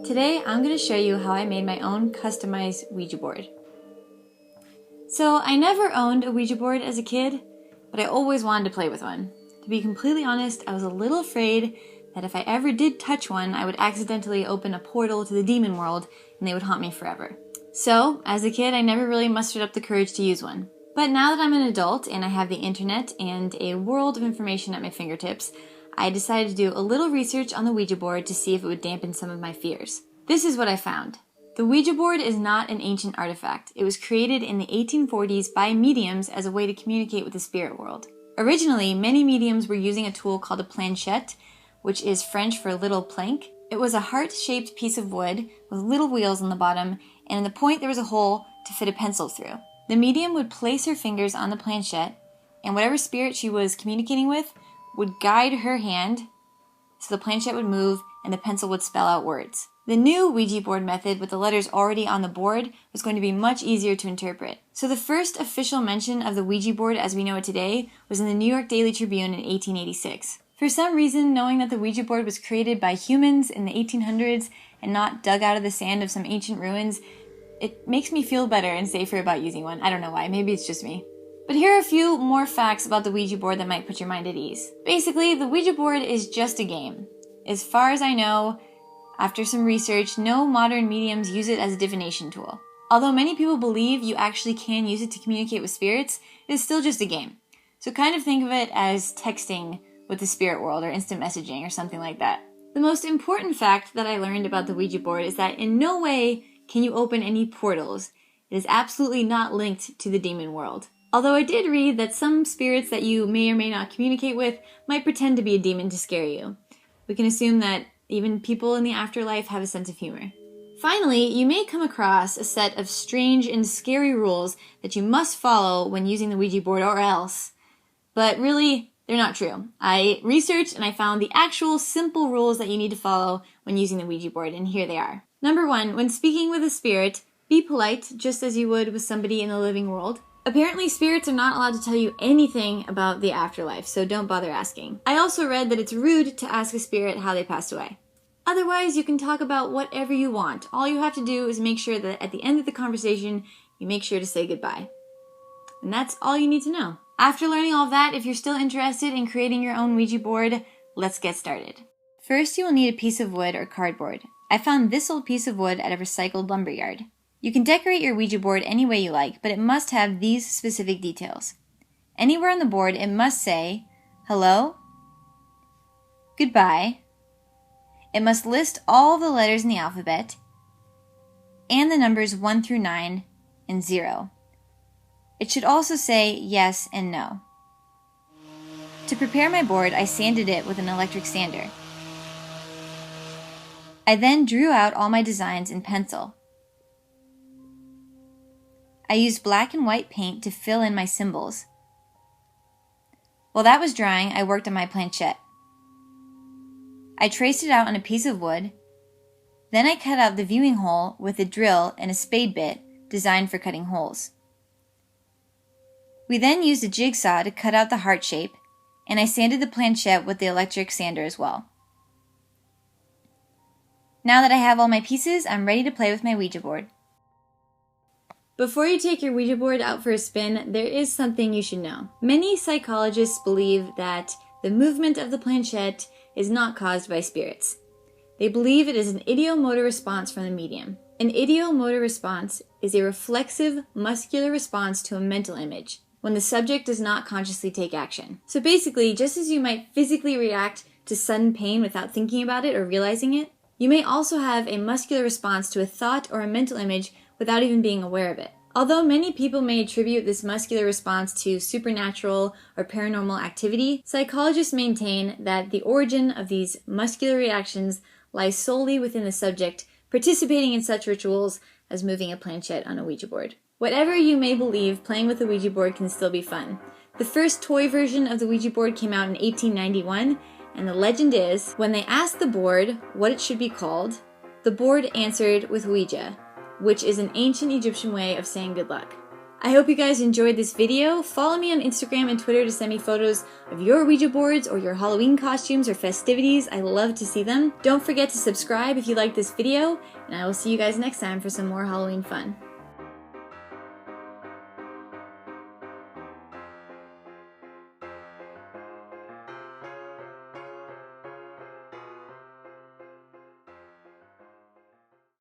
Today I'm going to show you how I made my own customized Ouija board. So I never owned a Ouija board as a kid, but I always wanted to play with one. To be completely honest, I was a little afraid that if I ever did touch one, I would accidentally open a portal to the demon world and they would haunt me forever. So, as a kid, I never really mustered up the courage to use one. But now that I'm an adult and I have the internet and a world of information at my fingertips, I decided to do a little research on the Ouija board to see if it would dampen some of my fears. This is what I found. The Ouija board is not an ancient artifact. It was created in the 1840s by mediums as a way to communicate with the spirit world. Originally, many mediums were using a tool called a planchette, which is French for little plank. It was a heart-shaped piece of wood with little wheels on the bottom, and in the point there was a hole to fit a pencil through. The medium would place her fingers on the planchette, and whatever spirit she was communicating with would guide her hand so the planchette would move and the pencil would spell out words. The new Ouija board method with the letters already on the board was going to be much easier to interpret. So the first official mention of the Ouija board as we know it today was in the New York Daily Tribune in 1886. For some reason, knowing that the Ouija board was created by humans in the 1800s and not dug out of the sand of some ancient ruins, it makes me feel better and safer about using one. I don't know why, maybe it's just me. But here are a few more facts about the Ouija board that might put your mind at ease. Basically, the Ouija board is just a game. As far as I know, after some research, no modern mediums use it as a divination tool. Although many people believe you actually can use it to communicate with spirits, it is still just a game. So kind of think of it as texting with the spirit world or instant messaging or something like that. The most important fact that I learned about the Ouija board is that in no way can you open any portals. It is absolutely not linked to the demon world. Although I did read that some spirits that you may or may not communicate with might pretend to be a demon to scare you. We can assume that even people in the afterlife have a sense of humor. Finally, you may come across a set of strange and scary rules that you must follow when using the Ouija board or else. But really, they're not true. I researched and I found the actual simple rules that you need to follow when using the Ouija board, and here they are. Number 1, when speaking with a spirit, be polite just as you would with somebody in the living world. Apparently, spirits are not allowed to tell you anything about the afterlife, so don't bother asking. I also read that it's rude to ask a spirit how they passed away. Otherwise, you can talk about whatever you want. All you have to do is make sure that at the end of the conversation, you make sure to say goodbye. And that's all you need to know. After learning all of that, if you're still interested in creating your own Ouija board, let's get started. First, you will need a piece of wood or cardboard. I found this old piece of wood at a recycled lumber yard. You can decorate your Ouija board any way you like, but it must have these specific details. Anywhere on the board, it must say, hello, goodbye. It must list all the letters in the alphabet, and the numbers 1 through 9 and 0. It should also say yes and no. To prepare my board, I sanded it with an electric sander. I then drew out all my designs in pencil. I used black and white paint to fill in my symbols. While that was drying, I worked on my planchette. I traced it out on a piece of wood. Then I cut out the viewing hole with a drill and a spade bit designed for cutting holes. We then used a jigsaw to cut out the heart shape, and I sanded the planchette with the electric sander as well. Now that I have all my pieces, I'm ready to play with my Ouija board. Before you take your Ouija board out for a spin, there is something you should know. Many psychologists believe that the movement of the planchette is not caused by spirits. They believe it is an ideomotor response from the medium. An ideomotor response is a reflexive, muscular response to a mental image, when the subject does not consciously take action. So basically, just as you might physically react to sudden pain without thinking about it or realizing it, you may also have a muscular response to a thought or a mental image without even being aware of it. Although many people may attribute this muscular response to supernatural or paranormal activity, psychologists maintain that the origin of these muscular reactions lies solely within the subject participating in such rituals as moving a planchette on a Ouija board. Whatever you may believe, playing with a Ouija board can still be fun. The first toy version of the Ouija board came out in 1891, and the legend is, when they asked the board what it should be called, the board answered with Ouija, which is an ancient Egyptian way of saying good luck. I hope you guys enjoyed this video. Follow me on Instagram and Twitter to send me photos of your Ouija boards or your Halloween costumes or festivities. I love to see them. Don't forget to subscribe if you like this video, and I will see you guys next time for some more Halloween fun.